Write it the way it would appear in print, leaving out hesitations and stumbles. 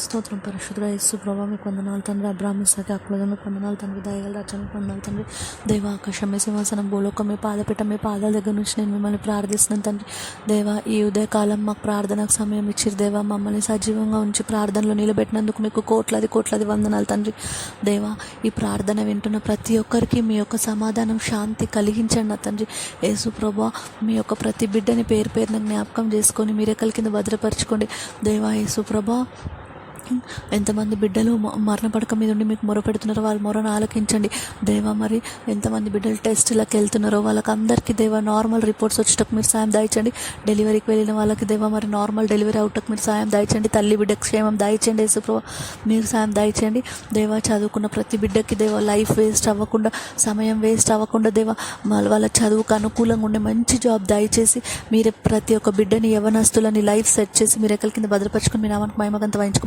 స్తోత్రం పరిశుద్ధ యేసు ప్రభా మీకు వందనాలు తండ్రి. అబ్రాహ్మ ఇస్సాకు యాకోబులకు మీకు వందనాలు తండ్రి. దయగల రాజ్యానికి మీకు వందనాలు తండ్రి. దేవ ఆకాశమే సింహాసనం భూలోకం మీ పాదపీఠం మీ పాదాల దగ్గర నుంచి నేను మిమ్మల్ని ప్రార్థిస్తున్నాను తండ్రి. దేవ ఈ ఉదయకాలం మాకు ప్రార్థనకు సమయం ఇచ్చిరు దేవ. మమ్మల్ని సజీవంగా ఉంచి ప్రార్థనలో నిలబెట్టినందుకు మీకు కోట్లాది వందనాలు తండ్రి. దేవ ఈ ప్రార్థన వింటున్న ప్రతి ఒక్కరికి మీ యొక్క సమాధానం శాంతి కలిగించండి నా తండ్రి. యేసు ప్రభా మీ యొక్క ప్రతి బిడ్డని పేరు పేరున జ్ఞాపకం చేసుకొని మీ రెక్కల కింద భద్రపరచుకోండి దేవా. యేసు ప్రభా ఎంతమంది బిడ్డలు మరణ పడక మీద ఉండి మీకు మొరపెడుతున్నారో వాళ్ళ మొరను ఆలకించండి దేవా. మరి ఎంతమంది బిడ్డలు టెస్టులకు వెళ్తున్నారో వాళ్ళకి అందరికీ దేవా నార్మల్ రిపోర్ట్స్ వచ్చేటకు మీరు సాయం దయచండి. డెలివరీకి వెళ్ళిన వాళ్ళకి దేవా మరి నార్మల్ డెలివరీ అవుటకు మీరు సాయం దయచండి. తల్లి బిడ్డ క్షేమం దయచండి యేసుప్రభు మీరు సాయం దయచండి దేవా. చదువుకున్న ప్రతి బిడ్డకి దేవా లైఫ్ వేస్ట్ అవ్వకుండా సమయం వేస్ట్ అవ్వకుండా దేవా వాళ్ళ చదువుకు అనుకూలంగా ఉండే మంచి జాబ్ దయచేసి మీరే ప్రతి ఒక్క బిడ్డని యవనస్తులని లైఫ్ సెట్ చేసి మీరు ఎక్కడి కింద భద్రపరచుకొని మీ నామానికి మహిమగంత వహించుకోండి.